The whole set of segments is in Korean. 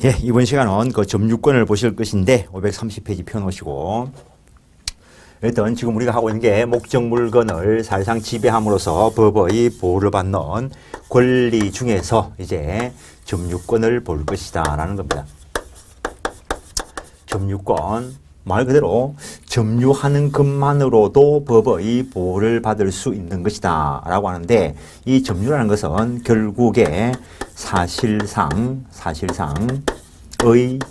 예, 이번 시간은 그 점유권을 보실 것인데 530페이지 펴놓으시고 일단 지금 우리가 하고 있는 게 목적 물건을 사실상 지배함으로써 법의 보호를 받는 권리 중에서 이제 점유권을 볼 것이다 라는 겁니다. 점유권 말 그대로 점유하는 것만으로도 법의 보호를 받을 수 있는 것이다 라고 하는데, 이 점유라는 것은 결국에 사실상의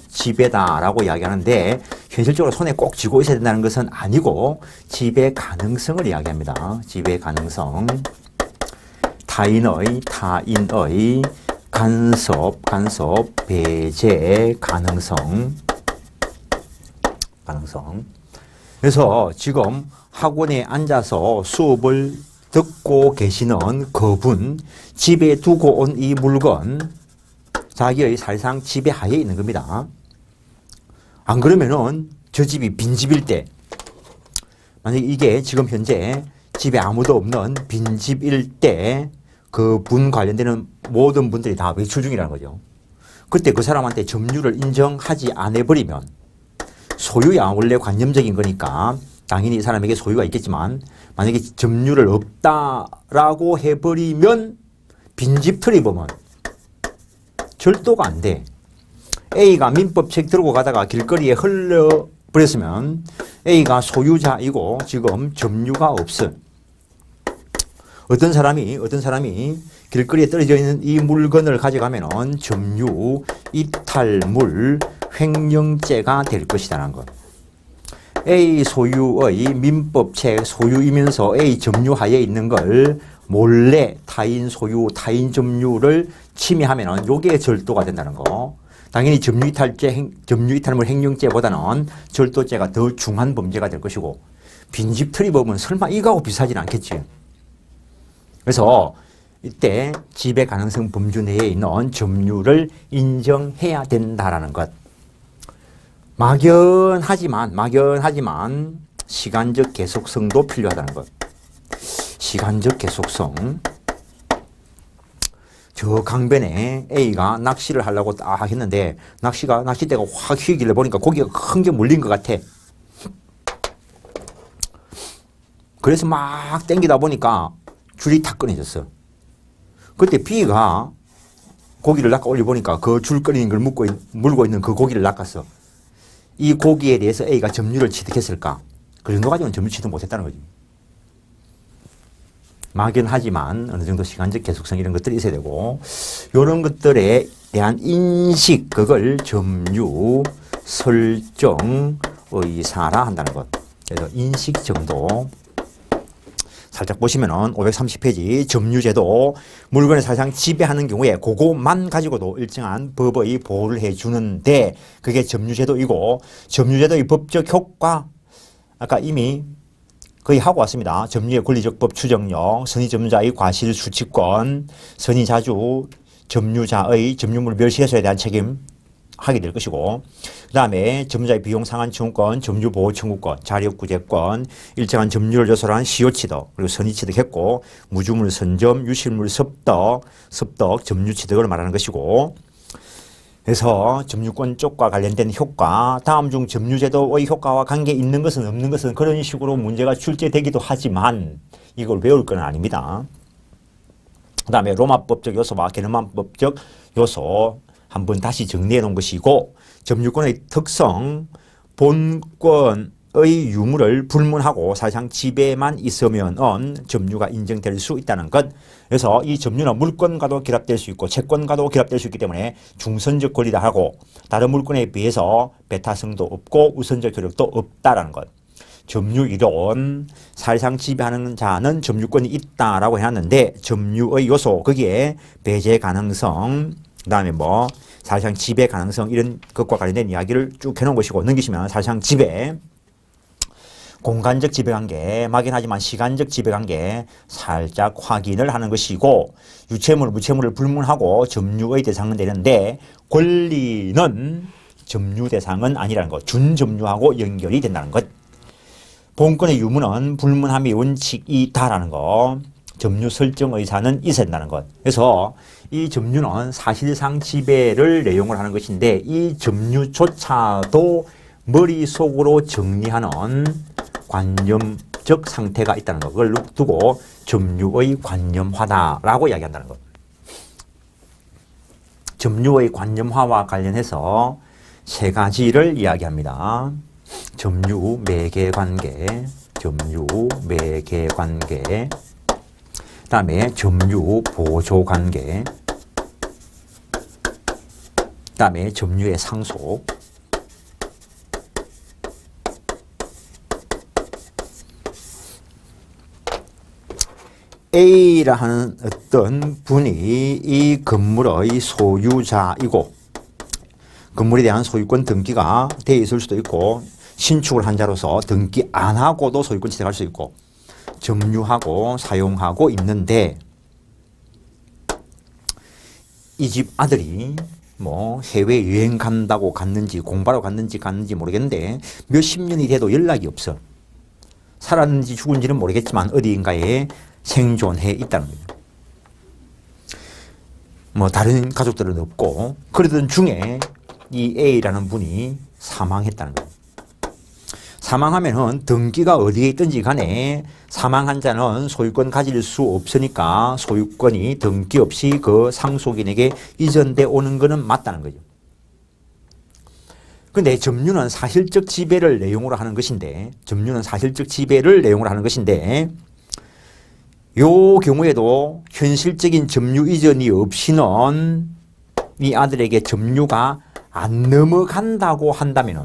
지배다라고 이야기하는데, 현실적으로 손에 꼭 쥐고 있어야 된다는 것은 아니고 지배 가능성을 이야기합니다. 지배 가능성, 타인의 간섭, 배제 가능성. 그래서 지금 학원에 앉아서 수업을 듣고 계시는 그분, 집에 두고 온 이 물건, 자기의 사실상 지배하에 있는 겁니다. 안 그러면은 저 집이 빈집일 때, 만약에 이게 지금 현재 집에 아무도 없는 빈집일 때 그분 관련되는 모든 분들이 다 외출 중이라는 거죠. 그때 그 사람한테 점유를 인정하지 않아 버리면, 소유야 원래 관념적인 거니까 당연히 이 사람에게 소유가 있겠지만, 만약에 점유를 없다라고 해버리면 빈집 틀이보면 절도가 안 돼. A가 민법책 들고 가다가 길거리에 흘려버렸으면 A가 소유자이고 지금 점유가 없어. 어떤 사람이 길거리에 떨어져 있는 이 물건을 가져가면은 점유, 이탈물, 횡령죄가 될 것이라는 것. A 소유의 민법책 소유이면서 A 점유하에 있는 걸 몰래 타인 소유, 타인 점유를 침해하면은 요게 절도가 된다는 거. 당연히 점유이탈물 횡령죄보다는 절도죄가 더 중한 범죄가 될 것이고, 빈집 틀이법은 설마 이거하고 비슷하지는 않겠지. 그래서 이때 지배 가능성 범주 내에 있는 점유를 인정해야 된다라는 것. 막연하지만 시간적 계속성도 필요하다는 것. 시간적 계속성. 저 강변에 A가 낚시를 하려고 딱 했는데 낚싯대가 확 휘길래 보니까 고기가 큰 게 물린 것 같아. 그래서 막 당기다 보니까 줄이 탁 끊어졌어. 그때 B가 고기를 낚아 올려보니까 그 줄 끊이는 걸 물고 있는 그 고기를 낚았어. 이 고기에 대해서 A가 점유를 취득했을까? 그 정도 가지고는 점유 취득 못했다는 거지. 막연하지만 어느 정도 시간적 계속성 이런 것들이 있어야 되고, 이런 것들에 대한 인식, 그걸 점유, 설정, 의사라 한다는 것. 그래서 인식 정도. 살짝 보시면은 530페이지 점유제도, 물건을 사실상 지배하는 경우에 그것만 가지고도 일정한 법의 보호를 해주는데 그게 점유제도이고, 점유제도의 법적 효과 아까 이미 거의 하고 왔습니다. 점유의 권리적 법 추정력, 선의점유자의 과실 수취권, 선의자주 점유자의 점유물 멸실해소에 대한 책임 하게 될 것이고, 그 다음에 점유자의 비용 상환 청구권, 점유 보호 청구권, 자력 구제권, 일정한 점유를 요소로 한 시효 취득, 그리고 선의 취득했고, 무주물 선점, 유실물 습득, 점유 취득을 말하는 것이고, 그래서 점유권 쪽과 관련된 효과, 다음 중 점유제도의 효과와 관계 있는 것은 없는 것은, 그런 식으로 문제가 출제되기도 하지만 이걸 외울 건 아닙니다. 그 다음에 로마법적 요소와 게르만법적 요소 한번 다시 정리해 놓은 것이고, 점유권의 특성, 본권의 유무를 불문하고 사실상 지배만 있으면 점유가 인정될 수 있다는 것. 그래서 이 점유는 물권과도 결합될 수 있고 채권과도 결합될 수 있기 때문에 중선적 권리다 하고, 다른 물권에 비해서 배타성도 없고 우선적 효력도 없다라는 것. 점유 이론, 사실상 지배하는 자는 점유권이 있다라고 해놨는데, 점유의 요소, 거기에 배제 가능성, 그 다음에 사실상 지배 가능성, 이런 것과 관련된 이야기를 쭉 해놓은 것이고, 넘기시면 사실상 지배, 공간적 지배관계, 막연하지만 시간적 지배관계 살짝 확인을 하는 것이고, 유체물, 무체물을 불문하고 점유의 대상은 되는데 권리는 점유 대상은 아니라는 것. 준점유하고 연결이 된다는 것. 본권의 유무는 불문함의 원칙이다라는 거. 점유 설정 의사는 있어야 된다는 것. 그래서 이 점유는 사실상 지배를 내용을 하는 것인데 이 점유조차도 머릿속으로 정리하는 관념적 상태가 있다는 것. 그걸 두고 점유의 관념화다라고 이야기한다는 것. 점유의 관념화와 관련해서 세 가지를 이야기합니다. 점유 매개관계, 점유 매개관계, 그 다음에 점유 보조관계, 그 다음에 점유의 상속, A라 하는 어떤 분이 이 건물의 소유자이고 건물에 대한 소유권 등기가 돼 있을 수도 있고 신축을 한 자로서 등기 안 하고도 소유권 취득할 수 있고 점유하고 사용하고 있는데 이 집 아들이 뭐 해외 여행 간다고 갔는지 공부하러 갔는지 모르겠는데 몇십 년이 돼도 연락이 없어. 살았는지 죽은지는 모르겠지만 어디인가에 생존해 있다는 거죠. 뭐 다른 가족들은 없고 그러던 중에 이 A라는 분이 사망했다는 거예요. 사망하면은 등기가 어디에 있든지 간에 사망한 자는 소유권 가질 수 없으니까 소유권이 등기 없이 그 상속인에게 이전돼 오는 것은 맞다는 거죠. 근데 점유는 사실적 지배를 내용으로 하는 것인데 요 경우에도 현실적인 점유 이전이 없이는 이 아들에게 점유가 안 넘어간다고 한다면은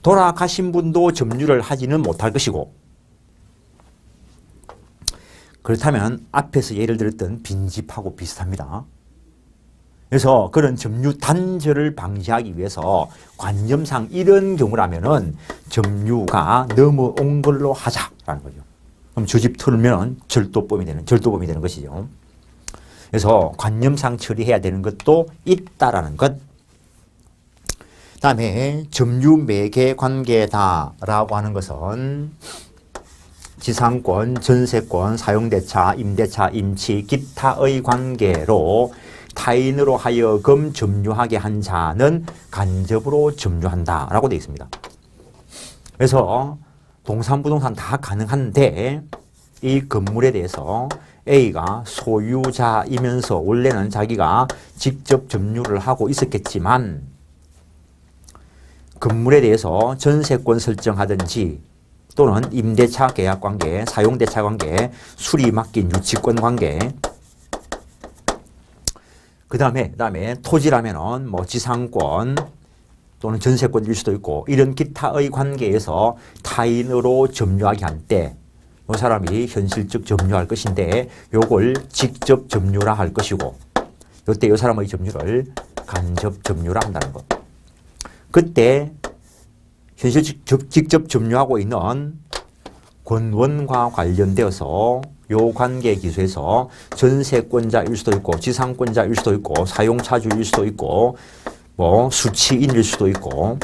돌아가신 분도 점유를 하지는 못할 것이고 그렇다면 앞에서 예를 들었던 빈집하고 비슷합니다. 그래서 그런 점유 단절을 방지하기 위해서 관념상 이런 경우라면은 점유가 넘어온 걸로 하자라는 거죠. 그럼 저 집 털면 절도범이 되는 것이죠. 그래서 관념상 처리해야 되는 것도 있다라는 것. 다음에 점유 매개 관계다라고 하는 것은 지상권, 전세권, 사용대차, 임대차, 임치, 기타의 관계로 타인으로 하여금 점유하게 한 자는 간접으로 점유한다라고 되어 있습니다. 그래서 동산, 부동산 다 가능한데 이 건물에 대해서 A가 소유자이면서 원래는 자기가 직접 점유를 하고 있었겠지만 건물에 대해서 전세권 설정하든지 또는 임대차 계약 관계, 사용대차 관계, 수리 맡긴 유치권 관계 그 다음에 토지라면은 뭐 지상권 또는 전세권일 수도 있고 이런 기타의 관계에서 타인으로 점유하게 할 때 이 사람이 현실적 점유할 것인데 요걸 직접 점유라 할 것이고 이때 이 사람의 점유를 간접 점유라 한다는 것. 그때 현실적 직접 점유하고 있는 권원과 관련되어서 요 관계 기수에서 전세권자일 수도 있고 지상권자일 수도 있고 사용차주일 수도 있고 뭐 수취인일 수도 있고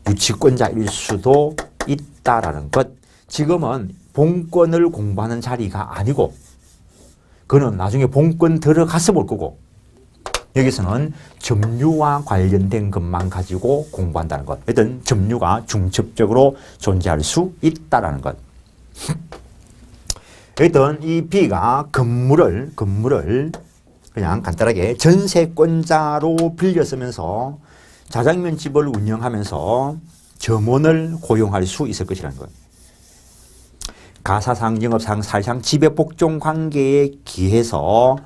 유치권자일 수도 있다라는 것. 지금은 본권을 공부하는 자리가 아니고 그는 나중에 본권 들어가서 볼 거고 여기서는 점유와 관련된 것만 가지고 공부한다는 것. 어떤 점유가 중첩적으로 존재할 수 있다라는 것. 어떤 이 B가 건물을 그냥 간단하게 전세권자로 빌려 쓰면서 자장면 집을 운영하면서 점원을 고용할 수 있을 것이라는 것. 가사상, 영업상, 사실상 지배복종 관계에 기해서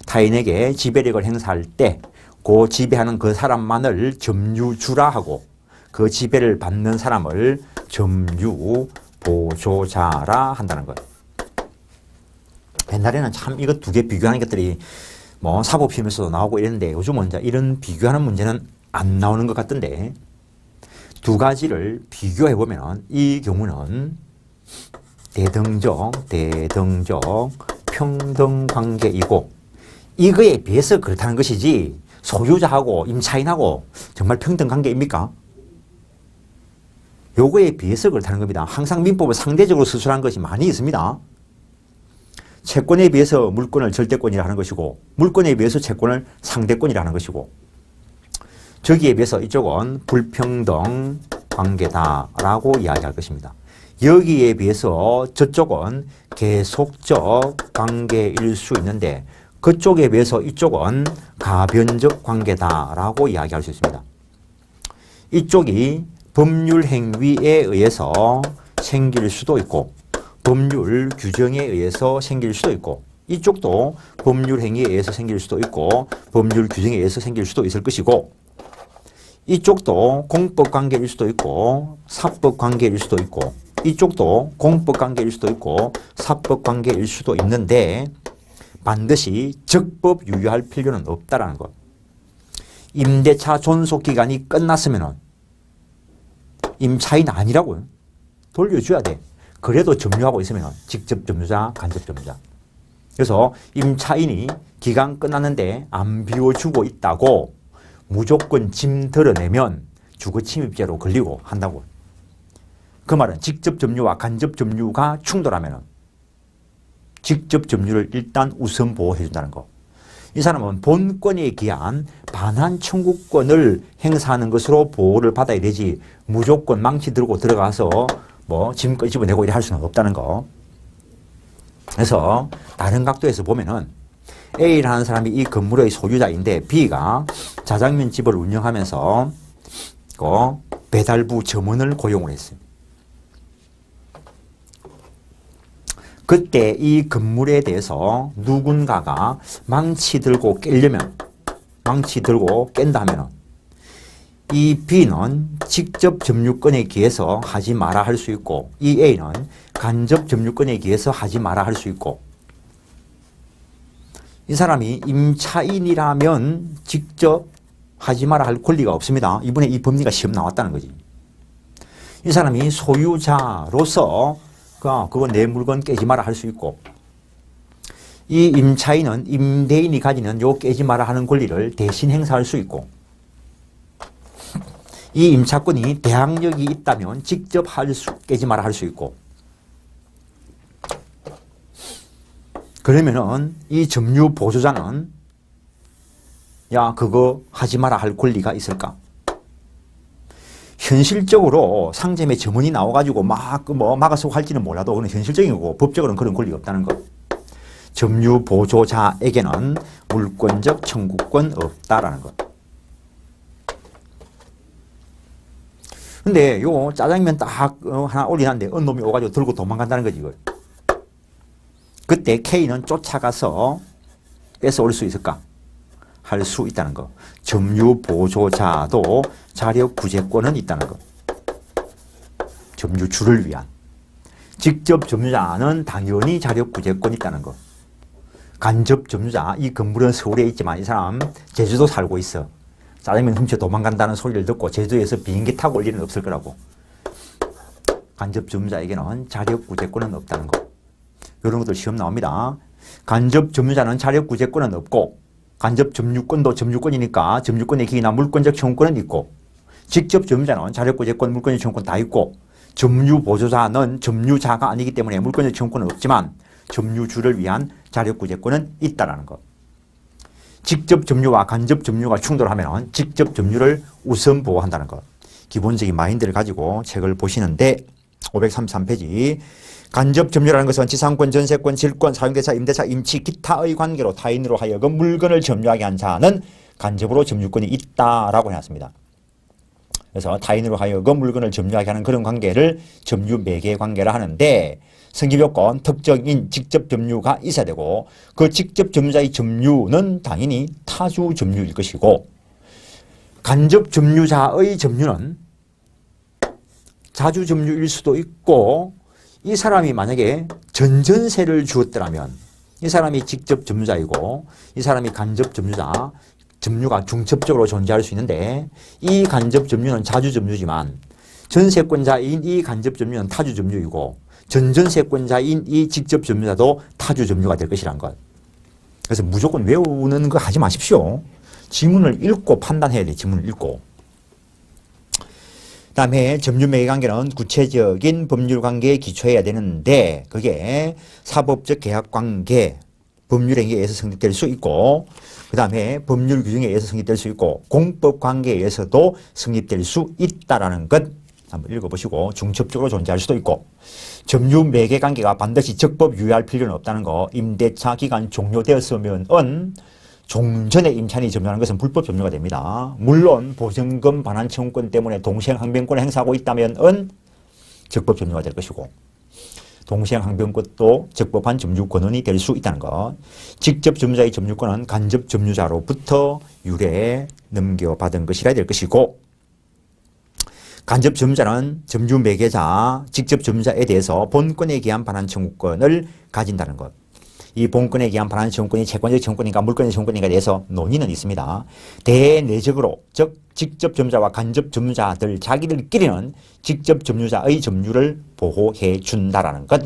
타인에게 지배력을 행사할 때 그 지배하는 그 사람만을 점유주라 하고 그 지배를 받는 사람을 점유보조자라 한다는 것. 옛날에는 참 이거 두 개 비교하는 것들이 뭐 사법시험에서도 나오고 이랬는데 요즘은 이제 이런 비교하는 문제는 안 나오는 것 같던데 두 가지를 비교해 보면 이 경우는 대등적 평등 관계이고 이거에 비해서 그렇다는 것이지 소유자하고 임차인하고 정말 평등 관계입니까? 요거에 비해서 그렇다는 겁니다. 항상 민법은 상대적으로 수술한 것이 많이 있습니다. 채권에 비해서 물권을 절대권이라 하는 것이고 물권에 비해서 채권을 상대권이라 하는 것이고 저기에 비해서 이쪽은 불평등 관계다라고 이야기할 것입니다. 여기에 비해서 저쪽은 계속적 관계일 수 있는데 그쪽에 비해서 이쪽은 가변적 관계다라고 이야기할 수 있습니다. 이쪽이 법률 행위에 의해서 생길 수도 있고 법률 규정에 의해서 생길 수도 있고 이쪽도 법률 행위에 의해서 생길 수도 있고 법률 규정에 의해서 생길 수도 있을 것이고 이쪽도 공법 관계일 수도 있고 사법 관계일 수도 있고 이쪽도 공법 관계일 수도 있고 사법 관계일 수도 있는데 반드시 적법 유효할 필요는 없다라는 것. 임대차 존속 기간이 끝났으면 임차인 아니라고요. 돌려줘야 돼. 그래도 점유하고 있으면 직접 점유자, 간접 점유자. 그래서 임차인이 기간 끝났는데 안 비워주고 있다고 무조건 짐 드러내면 주거 침입죄로 걸리고 한다고. 그 말은 직접 점유와 간접 점유가 충돌하면 직접 점유를 일단 우선 보호해 준다는 거. 이 사람은 본권에 기한 반환 청구권을 행사하는 것으로 보호를 받아야 되지 무조건 망치 들고 들어가서 뭐 짐 끄집어내고 이래 할 수는 없다는 거. 그래서 다른 각도에서 보면은 A라는 사람이 이 건물의 소유자인데 B가 자장면 집을 운영하면서 배달부 점원을 고용을 했어요. 그때 이 건물에 대해서 누군가가 망치 들고 깬다면 이 B는 직접 점유권에 기해서 하지 마라 할 수 있고 이 A는 간접 점유권에 기해서 하지 마라 할 수 있고 이 사람이 임차인이라면 직접 하지 마라 할 권리가 없습니다. 이번에 이 법리가 시험 나왔다는 거지. 이 사람이 소유자로서 그건 내 물건 깨지 마라 할 수 있고 이 임차인은 임대인이 가지는 요 깨지 마라 하는 권리를 대신 행사할 수 있고 이 임차권이 대항력이 있다면 직접 깨지 마라 할 수 있고 그러면은 이 점유 보조자는 야 그거 하지 마라 할 권리가 있을까? 현실적으로 상점에 점원이 나와가지고 막아서 할지는 몰라도 그건 현실적인 거고 법적으로는 그런 권리가 없다는 거. 점유 보조자에게는 물권적 청구권 없다라는 것. 근데 요 짜장면 딱 하나 올리는데 어느 놈이 오가지고 들고 도망간다는 거지 이걸. 그때 K는 쫓아가서 뺏어 올 수 있을까? 할 수 있다는 거. 점유 보조자도 자력 구제권은 있다는 거. 점유주를 위한. 직접 점유자는 당연히 자력 구제권이 있다는 거. 간접 점유자, 이 건물은 서울에 있지만 이 사람 제주도 살고 있어. 짜장면 훔쳐 도망간다는 소리를 듣고 제주도에서 비행기 타고 올 일은 없을 거라고. 간접 점유자에게는 자력 구제권은 없다는 거. 이런 것들 시험 나옵니다. 간접 점유자는 자력 구제권은 없고 간접 점유권도 점유권이니까 점유권의 기이나 물권적 청구권은 있고 직접 점유자는 자력 구제권, 물권적 청구권 다 있고 점유 보조자는 점유자가 아니기 때문에 물권적 청구권은 없지만 점유주를 위한 자력 구제권은 있다라는 것. 직접 점유와 간접 점유가 충돌하면 직접 점유를 우선 보호한다는 것. 기본적인 마인드를 가지고 책을 보시는데 533페이지 간접 점유라는 것은 지상권, 전세권, 질권, 사용대차, 임대차, 임치, 기타의 관계로 타인으로 하여금 물건을 점유하게 한 자는 간접으로 점유권이 있다라고 해놨습니다. 그래서 타인으로 하여금 물건을 점유하게 하는 그런 관계를 점유 매개 관계라 하는데 성립요건 특정인 직접 점유가 있어야 되고 그 직접 점유자의 점유는 당연히 타주 점유일 것이고 간접 점유자의 점유는 자주 점유일 수도 있고 이 사람이 만약에 전전세를 주었더라면 이 사람이 직접 점유자이고 이 사람이 간접 점유자, 점유가 중첩적으로 존재할 수 있는데 이 간접 점유는 자주 점유지만 전세권자인 이 간접 점유는 타주 점유이고 전전세권자인 이 직접 점유자도 타주 점유가 될 것이란 것. 그래서 무조건 외우는 거 하지 마십시오. 지문을 읽고 판단해야 돼. 지문을 읽고. 그다음에 점유매개관계는 구체적인 법률관계에 기초해야 되는데 그게 사법적 계약관계, 법률행위에 의해서 성립될 수 있고 그다음에 법률 규정에 의해서 성립될 수 있고 공법관계에 의해서도 성립될 수 있다라는 것 한번 읽어보시고 중첩적으로 존재할 수도 있고 점유매개관계가 반드시 적법 유예할 필요는 없다는 거 임대차 기간 종료되었으면은 종전에 임차인이 점유하는 것은 불법 점유가 됩니다. 물론 보증금 반환 청구권 때문에 동시행항변권을 행사하고 있다면은 적법 점유가 될 것이고 동시행항변권도 적법한 점유 권한이 될 수 있다는 것. 직접 점유자의 점유권은 간접 점유자로부터 유례 넘겨받은 것이라 될 것이고 간접 점유자는 점유 매개자, 직접 점유자에 대해서 본권에 기한 반환 청구권을 가진다는 것. 이 본권에 기한 반환 청구권이 채권적 청구권인가 물권적 청구권인가에 대해서 논의는 있습니다. 대내적으로 즉 직접 점유자와 간접 점유자들 자기들끼리는 직접 점유자의 점유를 보호해 준다라는 것.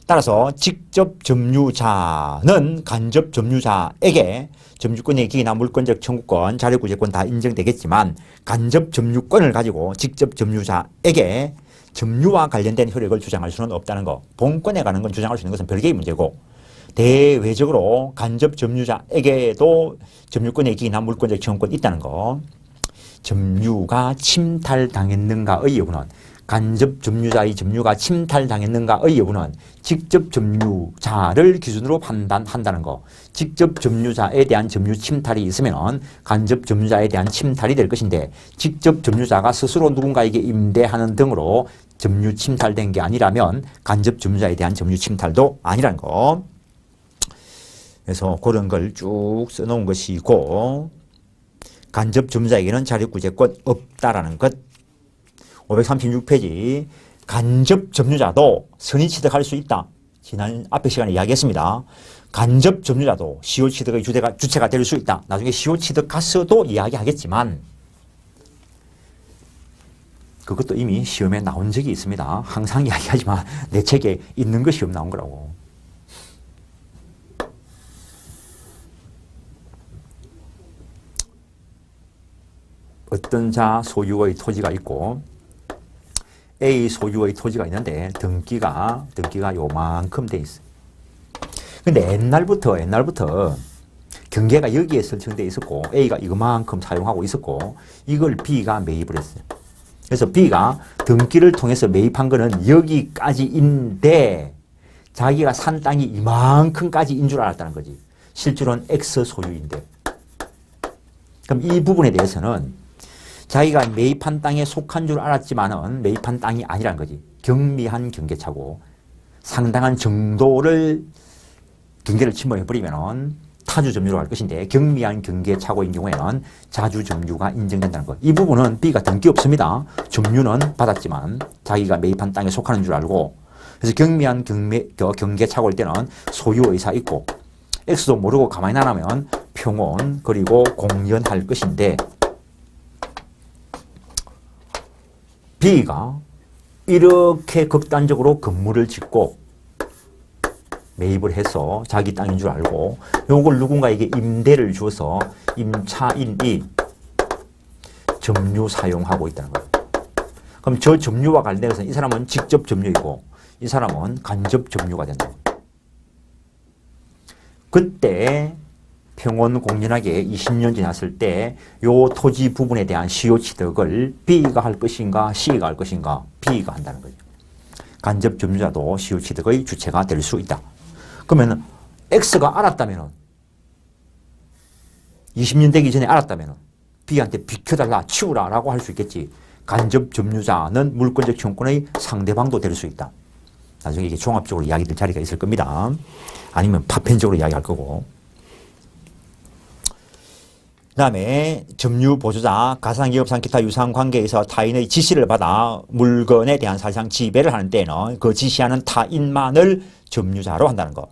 따라서 직접 점유자는 간접 점유자에게 점유권의 기기나 물권적 청구권, 자료구제권 다 인정되겠지만 간접 점유권을 가지고 직접 점유자에게 점유와 관련된 효력을 주장할 수는 없다는 거. 본권에 가는 건 주장할 수 있는 것은 별개의 문제고 대외적으로 간접 점유자에게도 점유권의 기기나 물권적 청구권이 있다는 거. 점유가 침탈당했는가의 여부는 간접 점유자의 점유가 침탈당했는가의 여부는 직접 점유자를 기준으로 판단한다는 거. 직접 점유자에 대한 점유 침탈이 있으면 간접 점유자에 대한 침탈이 될 것인데 직접 점유자가 스스로 누군가에게 임대하는 등으로 점유 침탈된 게 아니라면 간접 점유자에 대한 점유 침탈도 아니라는 거. 그래서 그런 걸 쭉 써놓은 것이고 간접 점유자에게는 자력구제권 없다라는 것. 536페이지 간접 점유자도 선의취득할 수 있다. 지난 앞에 시간에 이야기했습니다. 간접 점유자도 시효취득의 주체가 될 수 있다. 나중에 시효취득 가서도 이야기하겠지만 그것도 이미 시험에 나온 적이 있습니다. 항상 이야기하지만 내 책에 있는 거 시험 나온 거라고. 어떤 자 소유의 토지가 있고 A 소유의 토지가 있는데 등기가 요만큼 돼 있어요. 근데 옛날부터 경계가 여기에 설정돼 있었고 A가 이거만큼 사용하고 있었고 이걸 B가 매입을 했어요. 그래서 B가 등기를 통해서 매입한 거는 여기까지인데 자기가 산 땅이 이만큼까지인 줄 알았다는 거지. 실제로는 X 소유인데. 그럼 이 부분에 대해서는 자기가 매입한 땅에 속한 줄 알았지만은 매입한 땅이 아니란 거지. 경미한 경계차고 상당한 정도를 경계를 침범해버리면은 타주 점유로 갈 것인데 경미한 경계차고인 경우에는 자주 점유가 인정된다는 것. 이 부분은 B가 등기 없습니다. 점유는 받았지만 자기가 매입한 땅에 속하는 줄 알고 그래서 경미한 경계차고일 때는 소유의사 있고 X도 모르고 가만히 놔두면 평온 그리고 공연할 것인데 B가 이렇게 극단적으로 건물을 짓고 매입을 해서 자기 땅인 줄 알고 요걸 누군가에게 임대를 줘서 임차인이 점유 사용하고 있다는 거예요. 그럼 저 점유와 관련해서 이 사람은 직접 점유이고 이 사람은 간접 점유가 된다. 그때 평온 공연하게 20년 지났을 때 요 토지 부분에 대한 시효취득을 B가 할 것인가 C가 할 것인가 B가 한다는 거죠. 간접 점유자도 시효취득의 주체가 될 수 있다. 그러면 X가 알았다면 20년 되기 전에 알았다면 B한테 비켜달라 치우라 라고 할 수 있겠지. 간접 점유자는 물권적 청구권의 상대방도 될 수 있다. 나중에 이게 종합적으로 이야기될 자리가 있을 겁니다. 아니면 파편적으로 이야기할 거고. 그 다음에 점유보조자, 가상기업상 기타 유사한 관계에서 타인의 지시를 받아 물건에 대한 사실상 지배를 하는 때는 그 지시하는 타인만을 점유자로 한다는 것.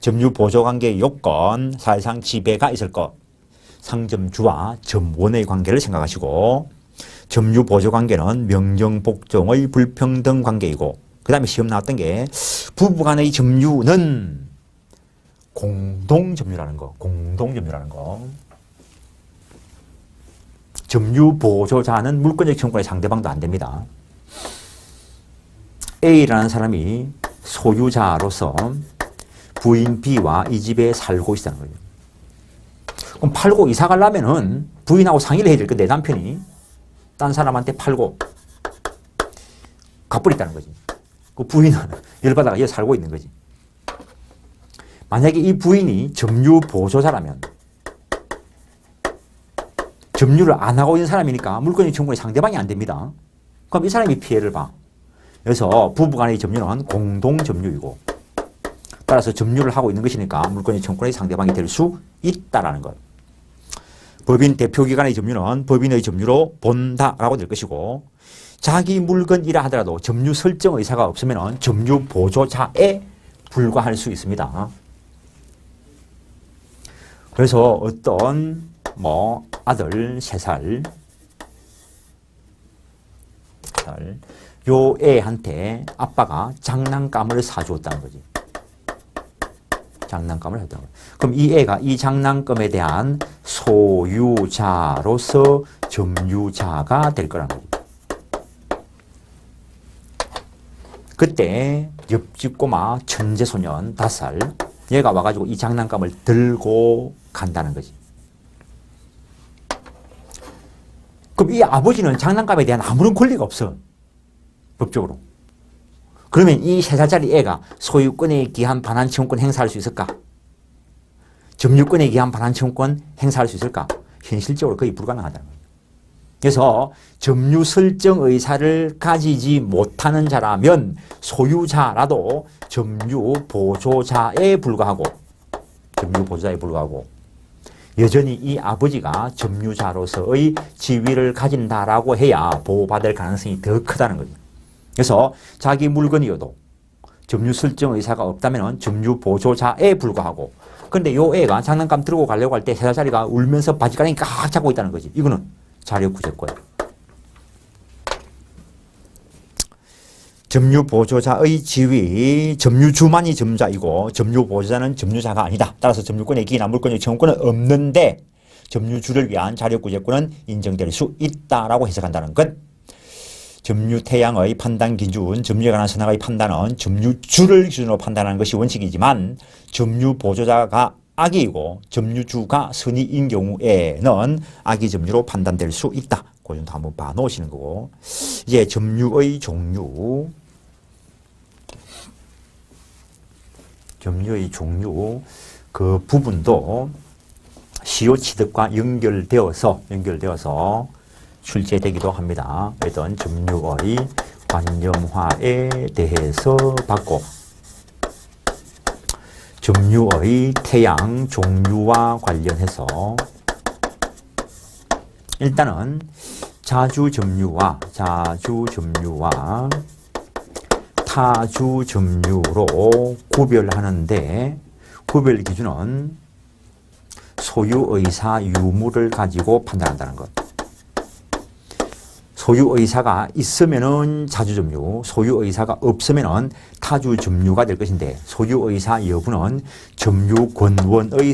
점유보조관계의 요건, 사실상 지배가 있을 것. 상점주와 점원의 관계를 생각하시고 점유보조관계는 명정복종의 불평등 관계이고 그 다음에 시험 나왔던 게 부부간의 점유는 공동점유라는 거. 공동점유라는 거. 점유 보조자는 물권적 청구권의 상대방도 안 됩니다. A라는 사람이 소유자로서 부인 B와 이 집에 살고 있다는 거예요. 그럼 팔고 이사 가려면은 부인하고 상의를 해야 될 건데 남편이 딴 사람한테 팔고 갚버렸다는 거지. 그 부인은 열받아가 여기 살고 있는 거지. 만약에 이 부인이 점유 보조자라면 점유를 안 하고 있는 사람이니까 물권적 청구권의 상대방이 안 됩니다. 그럼 이 사람이 피해를 봐. 그래서 부부간의 점유는 공동 점유이고 따라서 점유를 하고 있는 것이니까 물권적 청구권의 상대방이 될 수 있다라는 것. 법인 대표기관의 점유는 법인의 점유로 본다라고 될 것이고 자기 물건이라 하더라도 점유 설정 의사가 없으면 점유 보조자에 불과할 수 있습니다. 그래서 어떤 아들 3살 요 애한테 아빠가 장난감을 사주었다는 거지. 장난감을 했다는 거지. 그럼 이 애가 이 장난감에 대한 소유자로서 점유자가 될 거라는 거지. 그때 옆집 꼬마 천재소년 5살 얘가 와가지고 이 장난감을 들고 간다는 거지. 그럼 이 아버지는 장난감에 대한 아무런 권리가 없어. 법적으로. 그러면 이 3살짜리 애가 소유권에 기한 반환 청구권 행사할 수 있을까? 점유권에 기한 반환 청구권 행사할 수 있을까? 현실적으로 거의 불가능하다는 거예요. 그래서 점유 설정 의사를 가지지 못하는 자라면 소유자라도 점유 보조자에 불과하고 여전히 이 아버지가 점유자로서의 지위를 가진다라고 해야 보호받을 가능성이 더 크다는 거죠. 그래서 자기 물건이어도 점유 설정 의사가 없다면 점유 보조자에 불과하고 그런데 요 애가 장난감 들고 가려고 할 때 3살짜리가 울면서 바지가랑이 꽉 잡고 있다는 거지. 이거는 자력구제권. 점유보조자의 지위, 점유주만이 점유자이고 점유보조자는 점유자가 아니다. 따라서 점유권의 기이나 물권의 청구권은 없는데 점유주를 위한 자력구제권은 인정될 수 있다라고 해석한다는 것. 점유태양의 판단 기준, 점유에 관한 선악의 판단은 점유주를 기준으로 판단하는 것이 원칙이지만 점유보조자가 악이고 점유주가 선의인 경우에는 악의 점유로 판단될 수 있다. 그 정도 한번 봐 놓으시는 거고. 이제 점유의 종류. 점유의 종류 그 부분도 시효 취득과 연결되어서 출제되기도 합니다. 어떤 점유의 관념화에 대해서 받고 점유의 태양 종류와 관련해서 일단은 자주 점유와 타주 점유로 구별하는데 구별 기준은 소유의사 유무를 가지고 판단한다는 것. 소유의사가 있으면은 자주점유, 소유의사가 없으면은 타주점유가 될 것인데 소유의사 여부는 점유권원의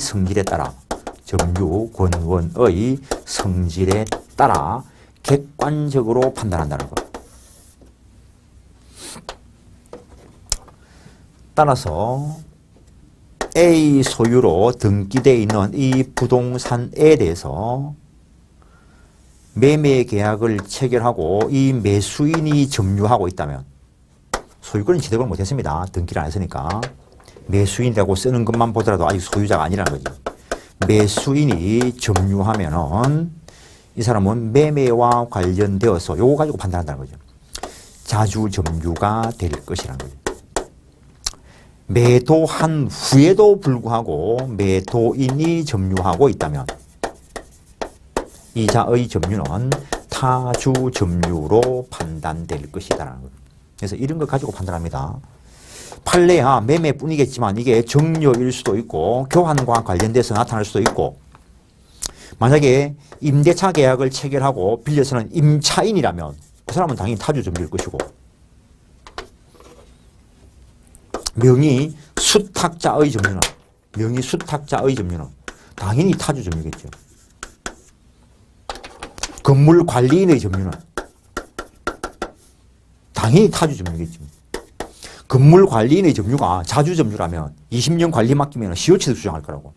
성질에 따라 객관적으로 판단한다는 것. 따라서 A 소유로 등기되어 있는 이 부동산에 대해서 매매 계약을 체결하고 이 매수인이 점유하고 있다면 소유권은 취득을 못했습니다. 등기를 안 했으니까. 매수인이라고 쓰는 것만 보더라도 아직 소유자가 아니라는 거지. 매수인이 점유하면은 이 사람은 매매와 관련되어서 요거 가지고 판단한다는 거죠. 자주 점유가 될 것이라는 거죠. 매도한 후에도 불구하고 매도인이 점유하고 있다면 이자의 점유는 타주 점유로 판단될 것이다라는 거예요. 그래서 이런 거 가지고 판단합니다. 판례야 매매뿐이겠지만 이게 정려일 수도 있고 교환과 관련돼서 나타날 수도 있고 만약에 임대차 계약을 체결하고 빌려서는 임차인이라면 그 사람은 당연히 타주 점유일 것이고 명의 수탁자의 점유는 당연히 타주 점유겠죠. 건물 관리인의 점유는 당연히 타주 점유겠지. 건물 관리인의 점유가 자주 점유라면 20년 관리 맡기면 CO치도 주장할 거라고.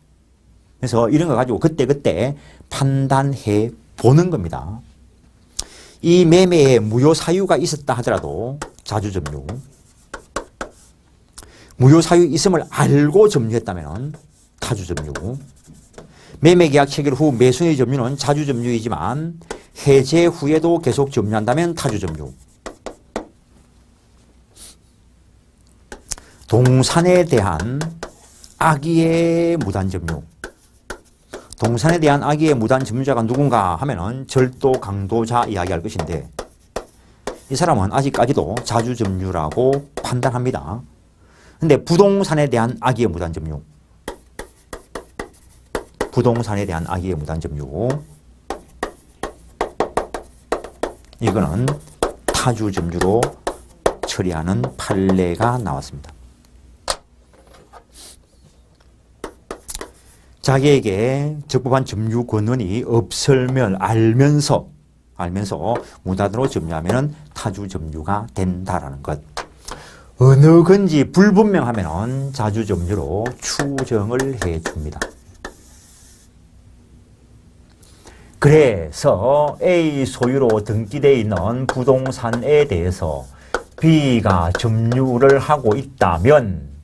그래서 이런 거 가지고 그때그때 판단해 보는 겁니다. 이 매매에 무효 사유가 있었다 하더라도 자주 점유. 무효 사유 있음을 알고 점유했다면 타주 점유. 매매 계약 체결 후 매수인의 점유는 자주 점유이지만 해제 후에도 계속 점유한다면 타주 점유. 동산에 대한 악의의 무단 점유. 동산에 대한 악의의 무단 점유자가 누군가 하면은 절도 강도자 이야기할 것인데 이 사람은 아직까지도 자주 점유라고 판단합니다. 근데 부동산에 대한 악의의 무단 점유. 부동산에 대한 악의의 무단 점유. 이거는 타주 점유로 처리하는 판례가 나왔습니다. 자기에게 적법한 점유 권한이 없을면 알면서 무단으로 점유하면 타주 점유가 된다라는 것. 어느 건지 불분명하면 자주 점유로 추정을 해 줍니다. 그래서 A 소유로 등기되어 있는 부동산에 대해서 B가 점유를 하고 있다면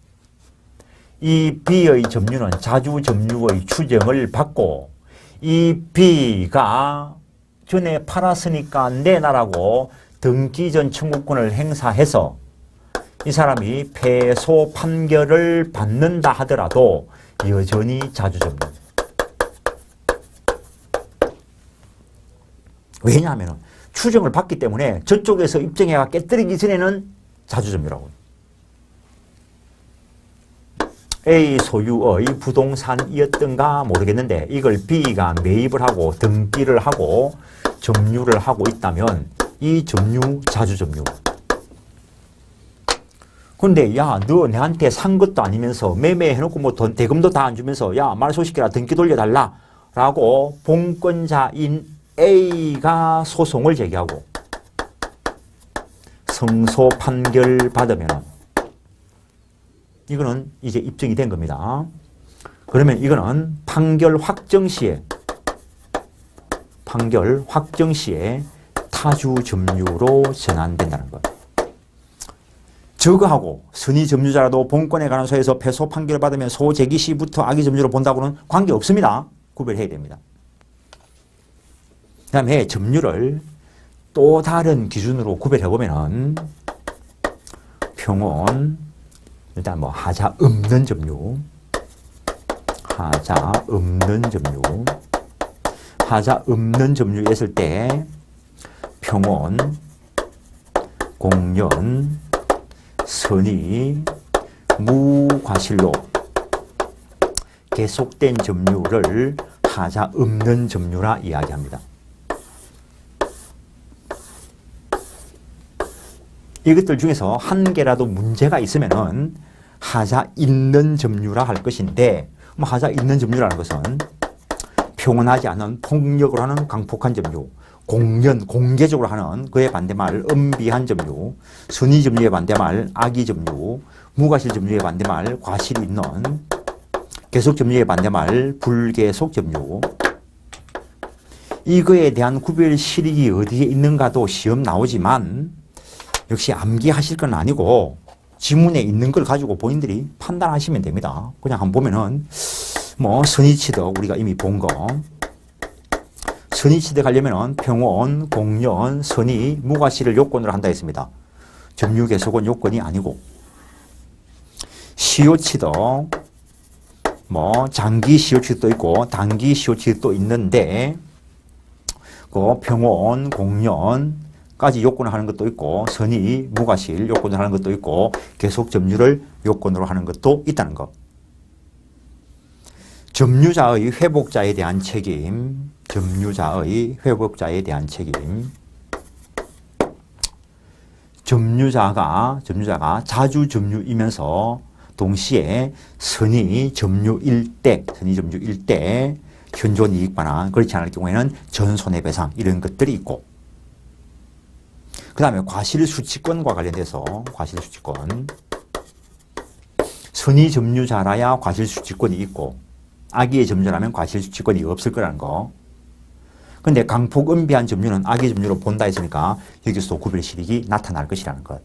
이 B의 점유는 자주 점유의 추정을 받고 이 B가 전에 팔았으니까 내놔라고 등기 전 청구권을 행사해서 이 사람이 패소 판결을 받는다 하더라도 여전히 자주 점유. 왜냐하면 추정을 받기 때문에 저쪽에서 입증해가 깨뜨리기 전에는 자주 점유라고. A 소유의 부동산이었던가 모르겠는데 이걸 B가 매입을 하고 등기를 하고 점유를 하고 있다면 이 점유 자주 점유. 근데 야, 너 내한테 산 것도 아니면서 매매해놓고 뭐 돈 대금도 다 안 주면서 야, 말소시켜라 등기 돌려달라 라고 본권자인 A가 소송을 제기하고 승소 판결 받으면 이거는 이제 입증이 된 겁니다. 그러면 이거는 판결 확정 시에 타주 점유로 전환된다는 것. 저거하고 선의 점유자라도 본권에 관한 소에서 패소 판결을 받으면 소 제기 시부터 악의 점유로 본다고는 관계없습니다. 구별해야 됩니다. 그 다음에 점유를 또 다른 기준으로 구별해보면 평온, 일단 뭐 하자 없는 점유, 하자 없는 점유였을 때 평온, 공연, 선의, 무과실로 계속된 점유를 하자 없는 점유라 이야기합니다. 이것들 중에서 한 개라도 문제가 있으면은 하자 있는 점유라 할 것인데, 뭐 하자 있는 점유라는 것은 평온하지 않은 폭력으로 하는 강폭한 점유, 공연, 공개적으로 하는 그의 반대말 은비한 점유, 선의 점유의 반대말 악의 점유, 무과실 점유의 반대말 과실이 있는, 계속 점유의 반대말 불계속 점유. 이거에 대한 구별 실익이 어디에 있는가도 시험 나오지만 역시 암기하실 건 아니고 지문에 있는 걸 가지고 본인들이 판단하시면 됩니다. 그냥 한번 보면은 뭐 선의취득 우리가 이미 본 거, 선의취득 하려면은 평온, 공연, 선의, 무과실을 요건으로 한다 했습니다. 점유 계속은 요건이 아니고, 시효취득 뭐 장기 시효취득도 있고 단기 시효취득도 있는데 그 평온, 공연 까지 요건을 하는 것도 있고, 선의, 무과실 요건을 하는 것도 있고, 계속 점유를 요건으로 하는 것도 있다는 것. 점유자의 회복자에 대한 책임, 점유자가 자주 점유이면서 동시에 선의 점유일 때 현존 이익 반환, 그렇지 않을 경우에는 전손해배상 이런 것들이 있고, 그 다음에 과실수취권과 관련돼서 과실수취권, 선의 점유자라야 과실수취권이 있고 악의의 점유라면 과실수취권이 없을 거라는 거. 근데 강폭은비한 점유는 악의 점유로 본다 했으니까 여기서도 구별실익이 나타날 것이라는 것.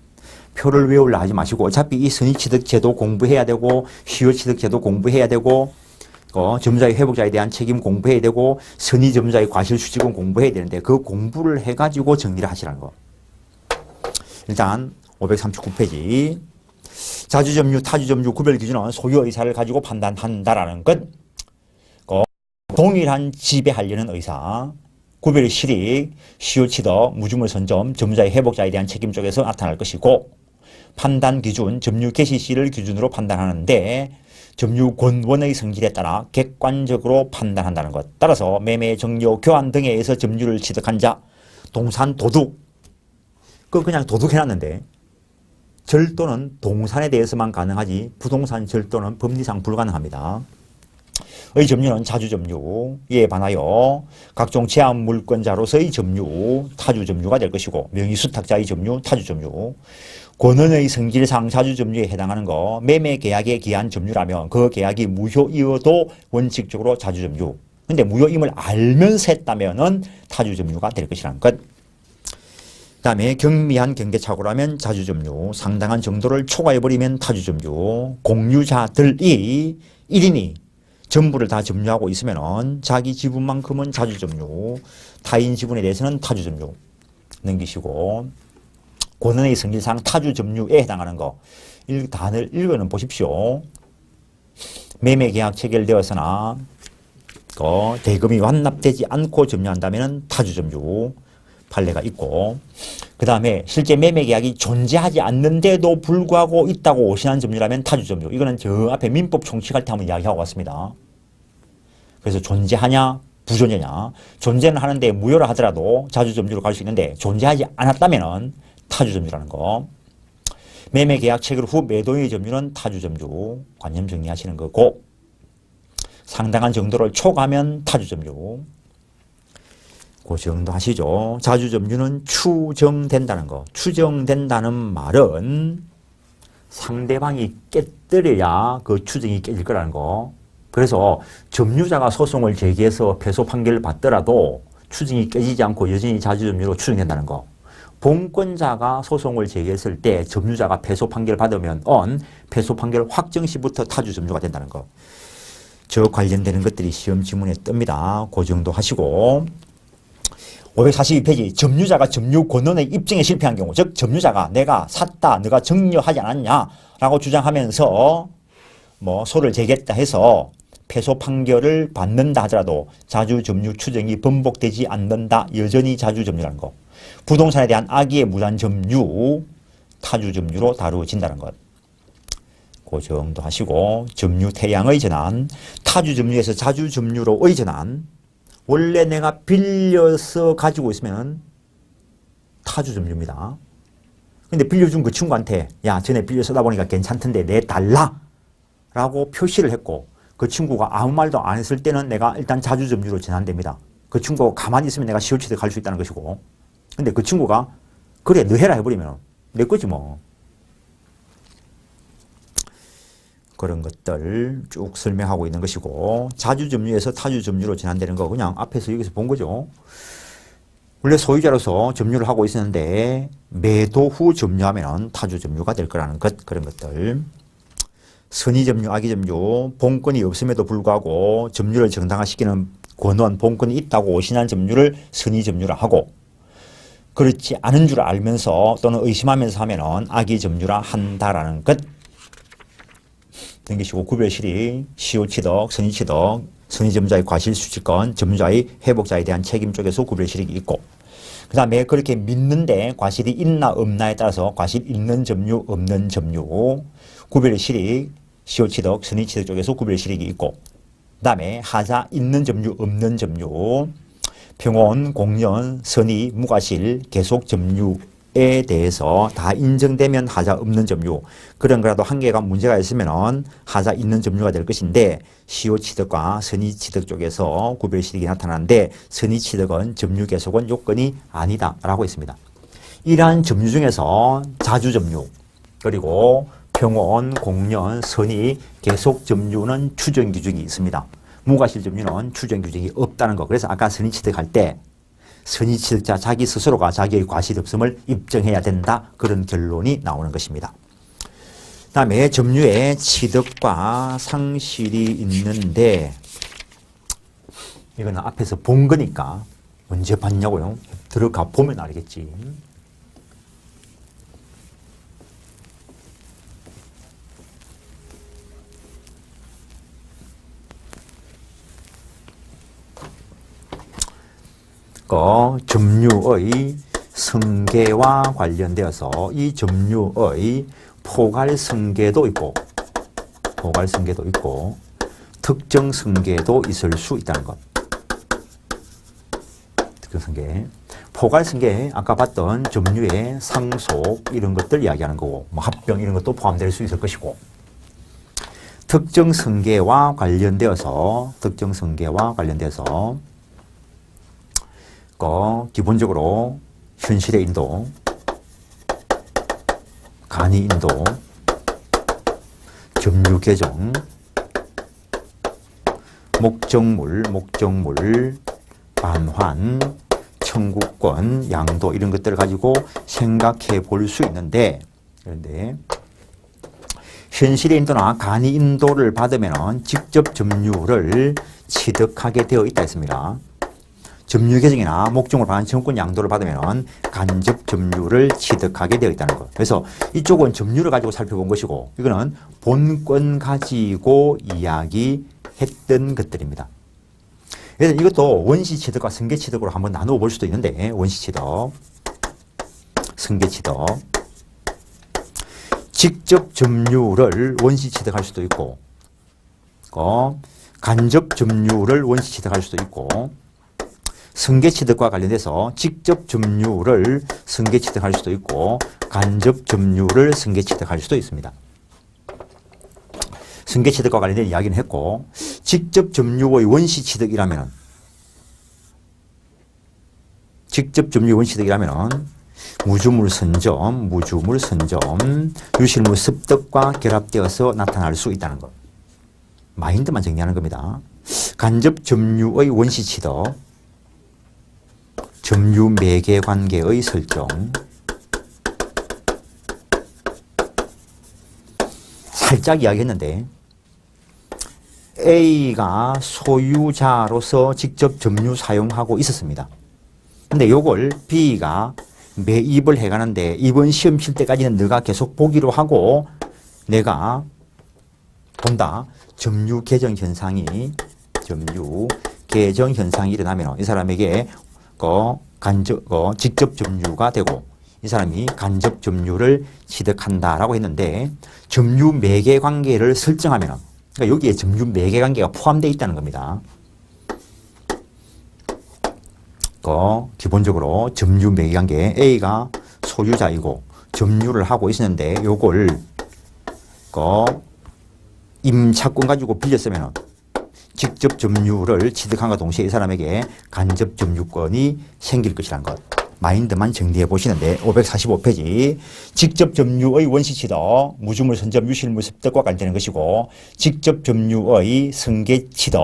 표를 외우려 하지 마시고 어차피 이 선의취득제도 공부해야 되고 시효취득제도 공부해야 되고 점유자의 회복자에 대한 책임 공부해야 되고 선의점유자의 과실수취권 공부해야 되는데 그 공부를 해가지고 정리를 하시라는 거. 일단 539페이지 자주점유, 타주점유 구별 기준은 소유 의사를 가지고 판단한다라는 것. 동일한 지배하려는 의사, 구별 실익, 시효취득, 무주물 선점, 점유자의 회복자에 대한 책임 쪽에서 나타날 것이고 판단 기준, 점유 개시 시를 기준으로 판단하는데 점유 권원의 성질에 따라 객관적으로 판단한다는 것. 따라서 매매, 정려, 교환 등에 의해서 점유를 취득한 자, 동산, 도둑, 그냥 도둑해놨는데 절도는 동산에 대해서만 가능하지 부동산 절도는 법리상 불가능합니다. 의 점유는 자주점유에 반하여 각종 제한 물권자로서의 점유, 타주점유가 될 것이고 명의수탁자의 점유, 타주점유, 권원의 성질상 자주점유에 해당하는 거 매매계약에 기한 점유라면 그 계약이 무효이어도 원칙적으로 자주점유. 근데 무효임을 알면서 했다면 타주점유가 될 것이라는 것. 그 다음에 경미한 경계착오라면 자주점유, 상당한 정도를 초과해버리면 타주점유, 공유자들이 1인이 전부를 다 점유하고 있으면 자기 지분만큼은 자주점유, 타인 지분에 대해서는 타주점유 넘기시고 권한의 성질상 타주점유에 해당하는 거 단을 읽어는 보십시오. 매매계약 체결되었으나 대금이 완납되지 않고 점유한다면 타주점유 판례가 있고 그 다음에 실제 매매계약이 존재하지 않는데도 불구하고 있다고 오신한 점유라면 타주점유. 이거는 저 앞에 민법 총칙할 때 한번 이야기하고 왔습니다. 그래서 존재하냐 부존재냐. 존재는 하는데 무효라 하더라도 자주점유로 갈 수 있는데 존재하지 않았다면 타주점유라는 거. 매매계약 체결 후 매도인의 점유는 타주점유. 관념 정리하시는 거고 상당한 정도를 초과하면 타주점유. 그 정도 하시죠. 자주점유는 추정된다는 거. 추정된다는 말은 상대방이 깨뜨려야 그 추정이 깨질 거라는 거. 그래서 점유자가 소송을 제기해서 패소 판결을 받더라도 추정이 깨지지 않고 여전히 자주점유로 추정된다는 거. 본권자가 소송을 제기했을 때 점유자가 패소 판결을 받으면 패소 판결 확정 시부터 타주점유가 된다는 거. 저 관련되는 것들이 시험 지문에 뜹니다. 그 정도 하시고 542페이지 점유자가 점유 권원의 입증에 실패한 경우 즉 점유자가 내가 샀다 너가 증여하지 않았냐라고 주장하면서 소를 제기했다 해서 패소 판결을 받는다 하더라도 자주점유 추정이 번복되지 않는다. 여전히 자주점유라는 거. 부동산에 대한 악의의 무단점유 타주점유로 다루어진다는 것. 그 정도 하시고 점유 태양의 전환 타주점유에서 자주점유로의 전환. 원래 내가 빌려서 가지고 있으면 타주점유입니다. 근데 빌려준 그 친구한테 야 전에 빌려 쓰다 보니까 괜찮던데 내달라 라고 표시를 했고 그 친구가 아무 말도 안 했을 때는 내가 일단 자주점유로 전환됩니다. 그 친구가 가만히 있으면 내가 시효취득 할 수 있다는 것이고 근데 그 친구가 그래 너 해라 해버리면 내 거지 뭐. 그런 것들 쭉 설명하고 있는 것이고 자주점유에서 타주점유로 전환되는 거 그냥 앞에서 여기서 본 거죠. 원래 소유자로서 점유를 하고 있었는데 매도 후 점유하면 타주점유가 될 거라는 것. 그런 것들. 선의점유, 악의점유, 본권이 없음에도 불구하고 점유를 정당화시키는 권원, 본권이 있다고 오신한 점유를 선의점유라 하고 그렇지 않은 줄 알면서 또는 의심하면서 하면 악의점유라 한다라는 것. 넘기시고 구별실익, 시효취득, 선의취득, 선의점유자의 과실수취권, 점유자의 회복자에 대한 책임 쪽에서 구별실익이 있고 그 다음에 그렇게 믿는데 과실이 있나 없나에 따라서 과실 있는 점유, 없는 점유, 구별실익, 시효취득, 선의취득 쪽에서 구별실익이 있고 그 다음에 하자 있는 점유, 없는 점유, 평온, 공연, 선의, 무과실, 계속 점유에 점유에 대해서 다 인정되면 하자 없는 점유, 그런 거라도 한 개가 문제가 있으면 하자 있는 점유가 될 것인데, 시효취득과 선의취득 쪽에서 구별시득이 나타나는데, 선의취득은 점유 계속은 요건이 아니다라고 했습니다. 이러한 점유 중에서 자주점유, 그리고 평온, 공연, 선의, 계속 점유는 추정 규정이 있습니다. 무과실 점유는 추정 규정이 없다는 거. 그래서 아까 선의취득할 때 선의취득자 자기 스스로가 자기의 과실 없음을 입증해야 된다. 그런 결론이 나오는 것입니다. 그 다음에 점유에 취득과 상실이 있는데, 이거는 앞에서 본 거니까 언제 봤냐고요? 들어가 보면 알겠지. 점유의 승계와 관련되어서 이 점유의 포괄 승계도 있고, 특정 승계도 있을 수 있다는 것. 특정 승계. 포괄 승계, 아까 봤던 점유의 상속 이런 것들 이야기하는 거고, 뭐 합병 이런 것도 포함될 수 있을 것이고, 특정 승계와 관련되어서 기본적으로 현실의 인도, 간이 인도, 점유 개정, 목적물, 반환, 청구권, 양도 이런 것들을 가지고 생각해 볼 수 있는데, 그런데 현실의 인도나 간이 인도를 받으면 직접 점유를 취득하게 되어 있다 했습니다. 점유 개정이나 목적물 반환 청구권 양도를 받으면 간접 점유를 취득하게 되어 있다는 것. 그래서 이쪽은 점유를 가지고 살펴본 것이고, 이거는 본권 가지고 이야기했던 것들입니다. 그래서 이것도 원시 취득과 승계 취득으로 한번 나누어 볼 수도 있는데, 원시 취득, 승계 취득, 직접 점유를 원시 취득할 수도 있고, 간접 점유를 원시 취득할 수도 있고, 승계 취득과 관련돼서 직접 점유를 승계 취득할 수도 있고, 간접 점유를 승계 취득할 수도 있습니다. 승계 취득과 관련된 이야기는 했고, 직접 점유의 원시 취득이라면, 무주물 선점, 유실물 습득과 결합되어서 나타날 수 있다는 것. 마인드만 정리하는 겁니다. 간접 점유의 원시 취득, 점유 매개 관계의 설정, 살짝 이야기했는데, A가 소유자로서 직접 점유 사용하고 있었습니다. 근데 요걸 B가 매입을 해가는데, 이번 시험 칠 때까지는 너가 계속 보기로 하고, 내가 본다. 점유 개정 현상이 일어나면 이 사람에게 직접 점유가 되고, 이 사람이 간접 점유를 취득한다라고 했는데, 점유 매개 관계를 설정하면, 그러니까 여기에 점유 매개 관계가 포함되어 있다는 겁니다. 기본적으로 점유 매개 관계, A가 소유자이고 점유를 하고 있었는데, 요걸 임차권 가지고 빌렸으면 직접 점유를 취득함과 동시에 이 사람에게 간접 점유권이 생길 것이라는 것. 마인드만 정리해 보시는데, 545페이지. 직접 점유의 원시 취득, 무주물 선점, 유실물 습득과 관련되는 것이고, 직접 점유의 승계 취득,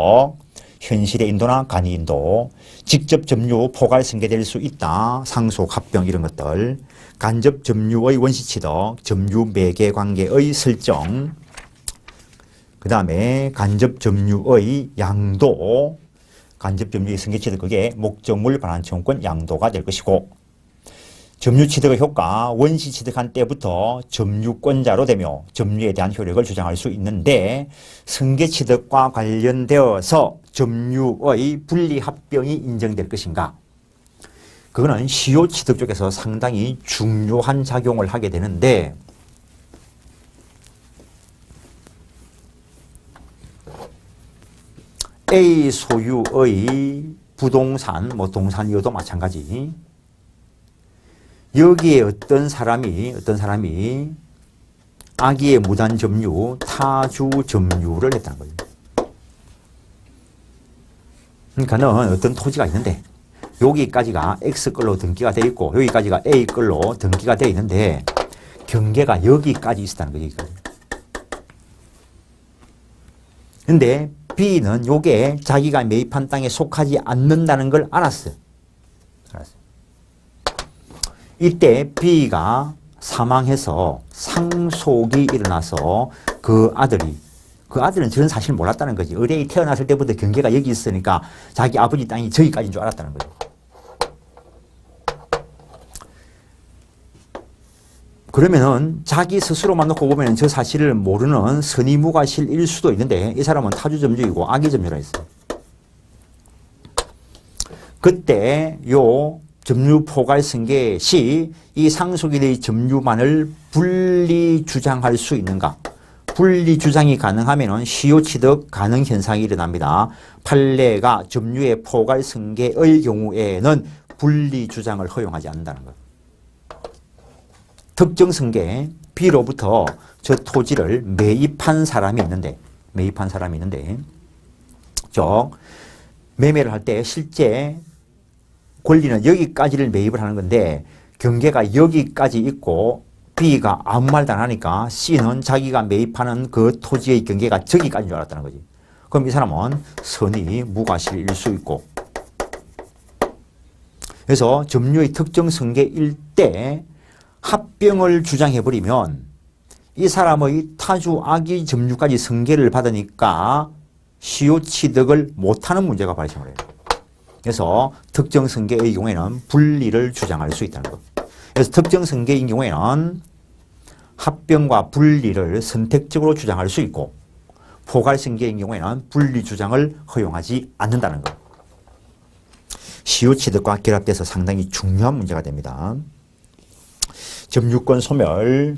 현실의 인도나 간이 인도, 직접 점유 포괄 승계될 수 있다, 상속 합병 이런 것들, 간접 점유의 원시 취득, 점유 매개 관계의 설정, 그 다음에 간접 점유의 양도, 간접 점유의 승계 취득, 그게 목적물 반환 청구권 양도가 될 것이고, 점유 취득의 효과, 원시 취득한 때부터 점유권자로 되며 점유에 대한 효력을 주장할 수 있는데, 승계 취득과 관련되어서 점유의 분리 합병이 인정될 것인가? 그거는 시효 취득 쪽에서 상당히 중요한 작용을 하게 되는데, A 소유의 부동산, 동산이어도 마찬가지, 여기에 어떤 사람이 아기의 무단 점유, 타주 점유를 했다는 거예요. 그러니까는 어떤 토지가 있는데 여기까지가 X걸로 등기가 되어 있고 여기까지가 A걸로 등기가 되어 있는데 경계가 여기까지 있었다는 거예요. 여기까지. 근데 B는 요게 자기가 매입한 땅에 속하지 않는다는 걸 알았어요. 이때 B가 사망해서 상속이 일어나서 그 아들은 저런 사실을 몰랐다는 거지. 의뢰이 태어났을 때부터 경계가 여기 있으니까 자기 아버지 땅이 저기까지인 줄 알았다는 거예요. 그러면은 자기 스스로만 놓고 보면 저 사실을 모르는 선의무과실일 수도 있는데 이 사람은 타주점주이고 악의점유라 했어요. 그때 요 점유포괄승계 시 이 상속인의 점유만을 분리 주장할 수 있는가? 분리 주장이 가능하면 시효취득 가능 현상이 일어납니다. 판례가 점유의 포괄승계의 경우에는 분리 주장을 허용하지 않는다는 것. 특정 승계 B로부터 저 토지를 매입한 사람이 있는데 매매를 할 때 실제 권리는 여기까지를 매입을 하는 건데 경계가 여기까지 있고 B가 아무 말도 안 하니까 C는 자기가 매입하는 그 토지의 경계가 저기까지인 줄 알았다는 거지. 그럼 이 사람은 선의 무과실일 수 있고, 그래서 점유의 특정 승계일 때 합병을 주장해버리면 이 사람의 타주 악의 점유까지 승계를 받으니까 시효취득을 못하는 문제가 발생을 해요. 그래서 특정 승계의 경우에는 분리를 주장할 수 있다는 것. 그래서 특정 승계인 경우에는 합병과 분리를 선택적으로 주장할 수 있고 포괄 승계인 경우에는 분리 주장을 허용하지 않는다는 것. 시효취득과 결합돼서 상당히 중요한 문제가 됩니다. 점유권 소멸,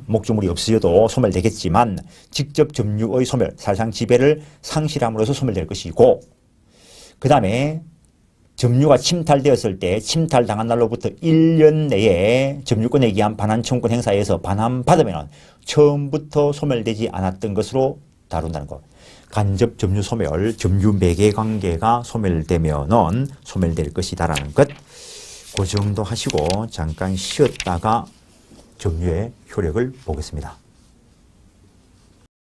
목적물이 없어져도 소멸되겠지만 직접 점유의 소멸, 사실상 지배를 상실함으로써 소멸될 것이고, 그 다음에 점유가 침탈되었을 때 침탈당한 날로부터 1년 내에 점유권에 기한 반환 청구권 행사에서 반환받으면 처음부터 소멸되지 않았던 것으로 다룬다는 것. 간접 점유 소멸, 점유 매개 관계가 소멸되면은 소멸될 것이다라는 것. 그 정도 하시고 잠깐 쉬었다가 점유의 효력을 보겠습니다.